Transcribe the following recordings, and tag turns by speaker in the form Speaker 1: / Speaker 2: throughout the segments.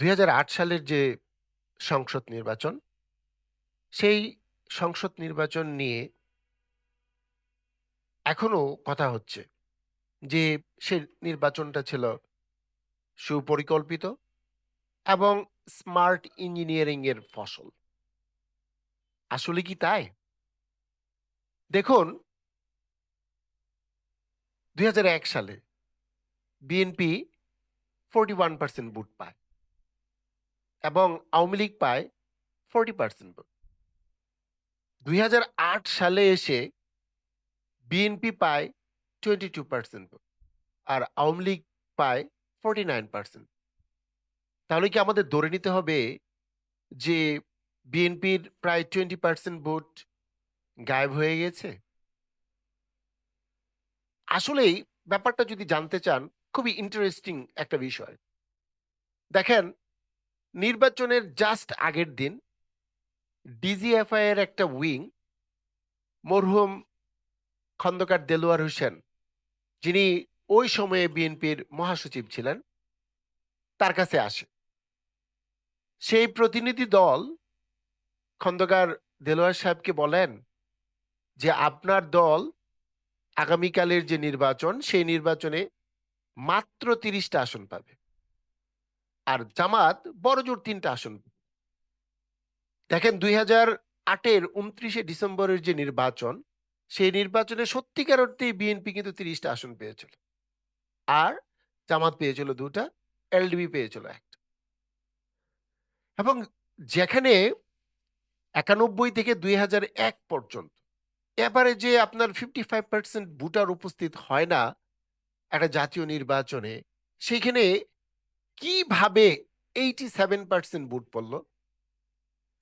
Speaker 1: ২০০৮ সালের যে সংসদ নির্বাচন, সেই সংসদ নির্বাচন নিয়ে এখনো কথা হচ্ছে যে সে নির্বাচনটা ছিল সুপরিকল্পিত এবং স্মার্ট ইঞ্জিনিয়ারিং এর ফসল। আসলে কি তাই? দেখুন, ২০০১ সালে বিএনপি 41% ভোট পায় এবং আওয়ামী লীগ পায় 40% ভোট। ২০০৮ সালে এসে বিএনপি পায় 22% ভোট আর আওয়ামী লীগ পায় 49%। তাহলে কি আমাদের ধরে নিতে হবে যে বিএনপির প্রায় 20% ভোট গায়েব হয়ে গেছে? আসলেই ব্যাপারটা যদি জানতে চান, খুবই ইন্টারেস্টিং একটা বিষয়। দেখেন, নির্বাচনের জাস্ট আগের দিন ডিজিএফআই এর একটা উইং মরহুম খন্দকার দেলোয়ার হোসেন, যিনি ওই সময়ে বিএনপির মহাসচিব ছিলেন, তার কাছে আসে। সেই প্রতিনিধি দল খন্দকার দেলোয়ার সাহেবকে বলেন যে আপনার দল আগামীকালের যে নির্বাচন, সেই নির্বাচনে মাত্র ৩০টা আসন পাবে আর জামাত বড়জোর ৩টা আসন। দেখেন, ২০০৮-এর ২৯শে ডিসেম্বরের যে নির্বাচন, সেই নির্বাচনে সত্যিকার অর্থেই বিএনপি কিন্তু ৩০টা আসন পেয়েছিল আর জামাত পেয়েছিল ২টা, এলডিপি পেয়েছিল ১টা। এবং যেখানে ৯১ থেকে ২০০১ পর্যন্ত এবারে যে আপনার 55% ভোটার উপস্থিত হয় না একটা জাতীয় নির্বাচনে, সেইখানে কিভাবে 87% ভোট পড়ল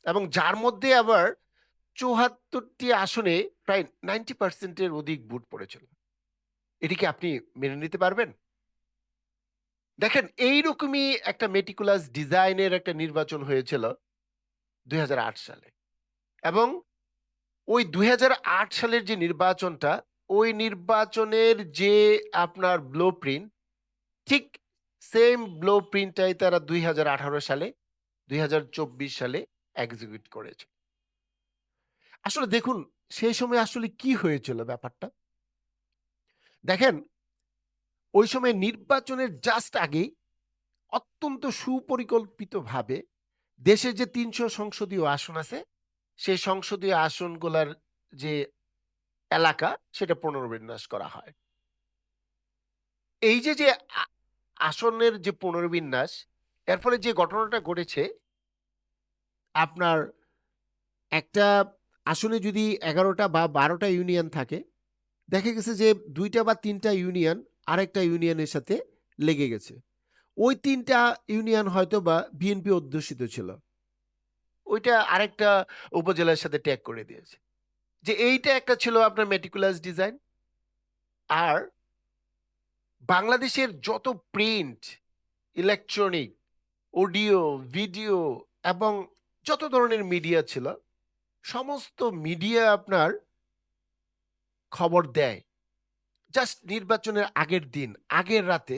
Speaker 1: এবং যার মধ্যে আবার ৭৪টি আসনে প্রায় 90% এর অধিক ভোট পড়েছিল। এটি কি আপনি মেনে নিতে পারবেন? দেখেন, এইরকমই একটা মেটিকুলাস ডিজাইনের একটা নির্বাচন হয়েছিল ২০০৮ সালে এবং ওই ২০০৮ সালের যে নির্বাচনটা, ওই নির্বাচনের যে আপনার ব্লুপ্রিন্ট, ঠিক সেম ব্লুপ্রিন্টটাই তারা ২০১৮ সালে, ২০২৪ সালে এক্সিকিউট করেছে। আসলে দেখুন, সেই সময় আসলে কি হয়েছিল ব্যাপারটা? দেখেন, ওই সময় নির্বাচনের জাস্ট আগেই অত্যন্ত সুপরিকল্পিতভাবে দেশের যে ৩০০ সংসদীয় আসন আছে, সেই সংসদীয় আসনগুলার যে এলাকা, সেটা পুনর্বিন্যাস করা হয়। এই যে আ আসনের যে পুনর্বিন্যাস, এর ফলে যে ঘটনাটা ঘটেছে, আপনার একটা আসনে যদি ১১ টা বা ১২ টা ইউনিয়ন থাকে, দেখা গেছে যে ২ টা বা ৩ টা ইউনিয়ন আরেকটা ইউনিয়নের সাথে লেগে গেছে। ওই ৩ টা ইউনিয়ন হয়তোবা বিএনপি অধ্যুষিত ছিল। ওইটা আরেকটা উপজেলার সাথে ট্যাগ করে দিয়েছে। যে এইটা একটা ছিল আপনার মেটিকুলাস ডিজাইন। আর বাংলাদেশের যত প্রিন্ট, ইলেকট্রনিক, অডিও, ভিডিও এবং যত ধরনের মিডিয়া ছিল, সমস্ত মিডিয়া আপনার খবর দেয়। জাস্ট নির্বাচনের আগের দিন, আগের রাতে,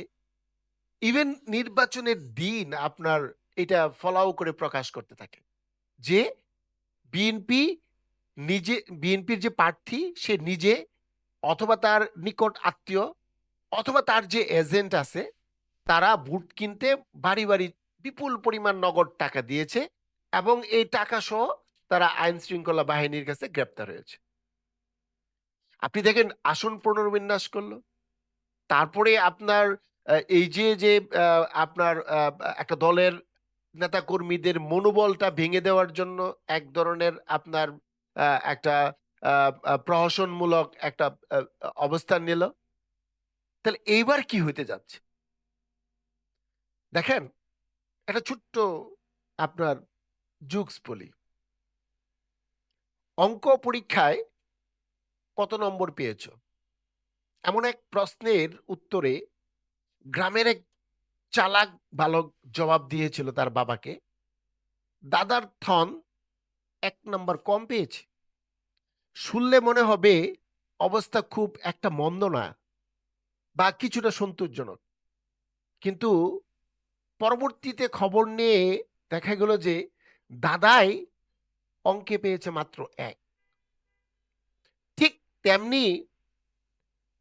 Speaker 1: ইভেন নির্বাচনের দিন আপনার এটা ফলাও করে প্রকাশ করতে থাকে যে বিএনপি নিজে, বিএনপির যে প্রার্থী সে নিজে অথবা তার নিকট আত্মীয় অথবা তার যে এজেন্ট আছে, তারা ভোট কিনতে বাড়ি বাড়ি বিপুল পরিমাণ নগদ টাকা দিয়েছে এবং এই টাকা সহ তারা আইন শৃঙ্খলা বাহিনীর কাছে গ্রেপ্তার হয়েছে। আপনি দেখেন, আসন পুনর্বিন্যাস করলো, তারপরে আপনার এই যে আপনার একটা দলের নেতাকর্মীদের মনোবলটা ভেঙে দেওয়ার জন্য এক ধরনের আপনার একটা প্রহসনমূলক একটা অবস্থান নিল। তাহলে এইবার কি হইতে যাচ্ছে? দেখেন, একটা ছোট্ট আপনার জুকস বলি। অঙ্ক পরীক্ষায় কত নম্বর পেয়েছো? এমন এক প্রশ্নের উত্তরে গ্রামের এক চালাক বালক জবাব দিয়েছিল তার বাবাকে, দাদার থন ১ নাম্বার কম পেয়েছে। শুনলে মনে হবে অবস্থা খুব একটা মন্দ না বা কিছুটা সন্তোষজনক। কিন্তু পরবর্তীতে খবর নিয়ে দেখা গেল যে দাদাই অঙ্কে পেয়েছে মাত্র 1। ঠিক তেমনি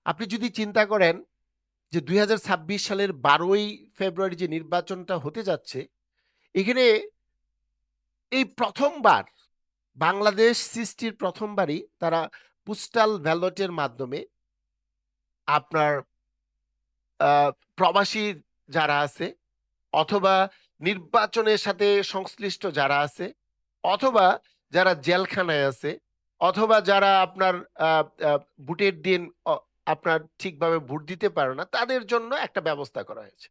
Speaker 1: আপনি যদি চিন্তা করেন যে 2026 সালের 12ই ফেব্রুয়ারি যে নির্বাচনটা হতে যাচ্ছে, এখানে এই প্রথমবার বাংলাদেশ সৃষ্টির প্রথমবারই তারা পোস্টাল ব্যালটের মাধ্যমে আপনার প্রবাসী যারা আছে, অথবা নির্বাচনের সাথে সংশ্লিষ্ট যারা আছে, অথবা যারা জেলখানায় আছে, অথবা যারা আপনার আহ, আহ, ভোটের দিন আপনার ঠিকভাবে ভোট দিতে পারে না, তাদের জন্য একটা ব্যবস্থা করা হয়েছে।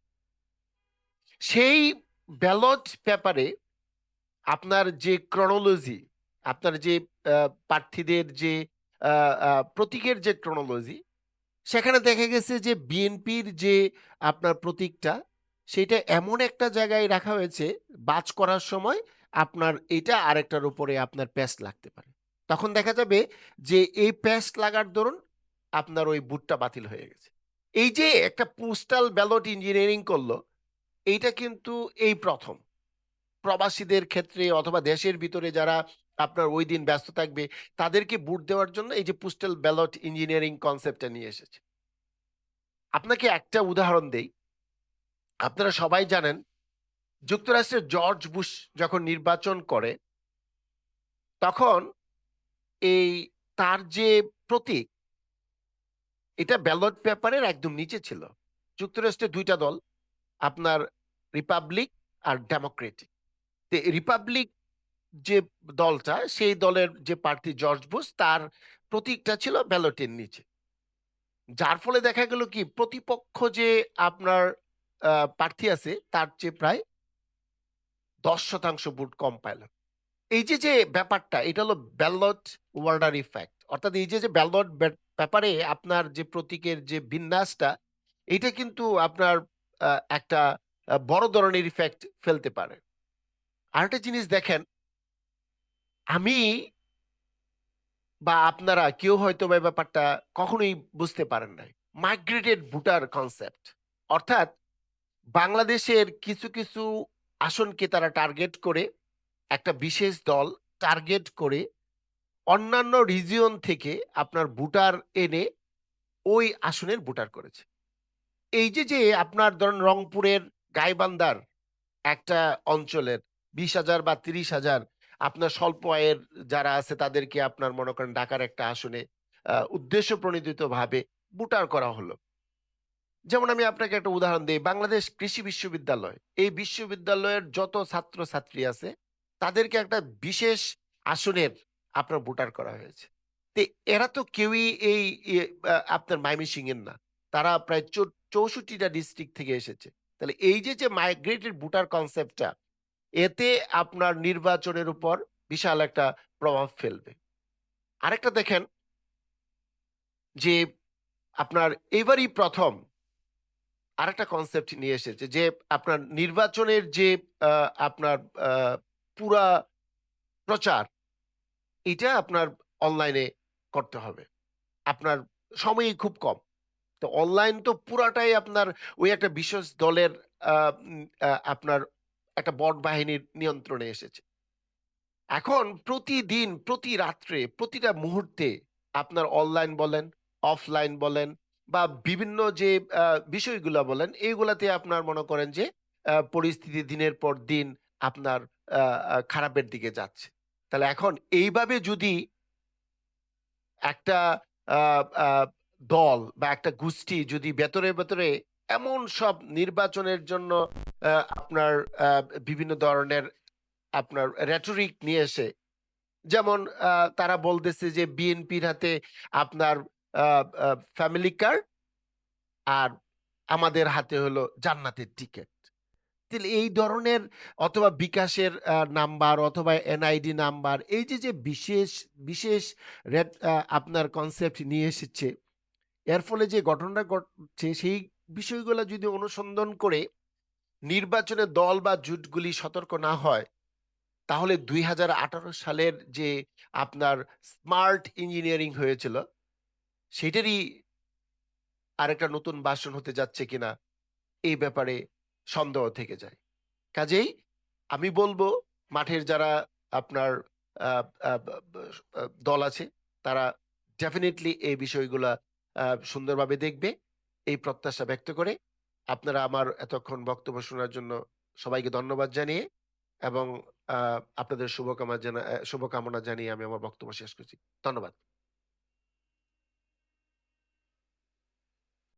Speaker 1: সেই ব্যালট পেপারে আপনার যে ক্রনোলজি, আপনার যে প্রার্থীদের যে প্রতীকের যে ক্রনোলজি, সেখানে দেখা গেছে যে বিএনপির যে আপনার প্রতীকটা, সেটা এমন একটা জায়গায় রাখা হয়েছে, বাজ করার সময় আপনার এটা আরেকটার উপরে আপনার পেস্ট লাগতে পারে। তখন দেখা যাবে যে এই পেস্ট লাগার দরুন আপনার ওই বুটটা বাতিল হয়ে গেছে। এই যে একটা পোস্টাল ব্যালট ইঞ্জিনিয়ারিং করলো, এইটা কিন্তু এই প্রথম প্রবাসীদের ক্ষেত্রে অথবা দেশের ভিতরে যারা আপনার ওই দিন ব্যস্ত থাকবে, তাদেরকে ভোট দেওয়ার জন্য এই যে পোস্টাল ব্যালট ইঞ্জিনিয়ারিং কনসেপ্টটা নিয়ে এসেছে। আপনাকে একটা উদাহরণ দেই। আপনারা সবাই জানেন, যুক্তরাষ্ট্রের জর্জ বুশ যখন নির্বাচন করে, তখন এই তার যে প্রতীক, এটা ব্যালট পেপারের একদম নিচে ছিল। যুক্তরাষ্ট্রের দুইটা দল, আপনার রিপাবলিক আর ডেমোক্রেটিক। রিপাবলিক যে দলটা, সেই দলের যে প্রার্থী জর্জ বুশ, তার প্রতীকটা ছিল ব্যালটের নিচে। যার ফলে দেখা গেল কি, প্রতিপক্ষ যে আপনার প্রার্থী আছে, তার চেয়ে প্রায় 10% ভোট কম পাইল। এই যে যে ব্যাপারটা, এটা হলো ব্যালট ওয়ার্ডার ইফেক্ট। অর্থাৎ এই যে যে ব্যালট ব্যাপারে আপনার যে প্রতীকের যে বিন্যাসটা, এটা কিন্তু আপনার একটা বড় ধরনের ইফেক্ট ফেলতে পারে। আরেকটা জিনিস দেখেন, আমি বা আপনারা কেউ হয়তো বা ব্যাপারটা কখনোই বুঝতে পারেন নাই, মাইগ্রেটেড ভোটার কনসেপ্ট। অর্থাৎ বাংলাদেশের কিছু কিছু আসনকে তারা টার্গেট করে, একটা বিশেষ দল টার্গেট করে অন্যান্য রিজিয়ন থেকে আপনার ভোটার এনে ওই আসনের ভোটার করেছে। এই যে যে আপনার ধরেন রংপুরের গাইবান্ধার একটা অঞ্চলের 20,000 বা 30,000 আপনার স্বল্প আয়ের যারা আছে, তাদেরকে আপনার মনে করেন ঢাকার একটা আসনে উদ্দেশ্য প্রণোদিত ভাবে ভোটার করা হলো। যেমন আমি আপনাকে একটা উদাহরণ দিই, বাংলাদেশ কৃষি বিশ্ববিদ্যালয়, এই বিশ্ববিদ্যালয়ের যত ছাত্র ছাত্রী আছে, তাদেরকে একটা বিশেষ আসনের আপনার ভোটার করা হয়েছে। তো এরা তো কেউই এই আপনার ময়মনসিংহ এর না, তারা প্রায় 64টা ডিস্ট্রিক্ট থেকে এসেছে। তাহলে এই যে যে মাইগ্রেটেড ভোটার কনসেপ্টটা, এতে আপনার নির্বাচনের উপর বিশাল একটা প্রভাব ফেলবে। আরেকটা দেখেন যে আপনার এবারই প্রথম আরেকটা কনসেপ্ট নিয়ে এসেছে যে আপনার নির্বাচনের যে আপনার পুরা প্রচার, এটা আপনার অনলাইনে করতে হবে। আপনার সময়ই খুব কম, তো অনলাইন তো পুরাটাই আপনার ওই একটা বিশেষ দলের আপনার একটা বট বাহিনীর নিয়ন্ত্রণে এসেছে। এখন প্রতিদিন, প্রতি রাত্রে, প্রতিটা মুহূর্তে আপনার অনলাইন বলেন, অফলাইন বলেন, বা বিভিন্ন যে বিষয়গুলো বলেন, এইগুলাতে আপনার মনে করেন যে পরিস্থিতি দিনের পর দিন আপনার খারাপের দিকে যাচ্ছে। তাহলে এখন এইভাবে যদি একটা আহ, আহ, দল বা একটা গোষ্ঠী যদি ভেতরে ভেতরে এমন সব নির্বাচনের জন্য আপনার বিভিন্ন ধরনের আপনার রেটরিক নিয়ে এসে, যেমন তারা বলতেছে যে বিএনপির হাতে আপনার ফ্যামিলি কার্ড, আর আমাদের হাতে হলো জান্নাতের টিকিট। তাহলে এই ধরনের, অথবা বিকাশের নাম্বার অথবা এনআইডি নাম্বার, এই যে যে বিশেষ বিশেষ আপনার কনসেপ্ট নিয়ে এসেছে, এর ফলে যে ঘটনাটা ঘটছে, সেই বিষয়গুলো যদি অনুসন্ধান করে নির্বাচনে দল বা জোটগুলি সতর্ক না হয়, তাহলে 2018 সালের যে আপনার স্মার্ট ইঞ্জিনিয়ারিং হয়েছিল, সেটারই আরেকটা নতুন ভার্সন হতে যাচ্ছে কিনা, এই ব্যাপারে সন্দেহ থেকে যায়। কাজেই আমি বলবো মাঠের যারা আপনার আহ, আহ, দল আছে তারা ডেফিনেটলি এই বিষয়গুলা সুন্দরভাবে দেখবে, এই প্রত্যাশা ব্যক্ত করে আপনারা আমার এতক্ষণ বক্তব্য শোনার জন্য সবাইকে ধন্যবাদ জানিয়ে এবং আপনাদের শুভকামনা জানিয়ে আমি আমার বক্তব্য শেষ করছি। ধন্যবাদ।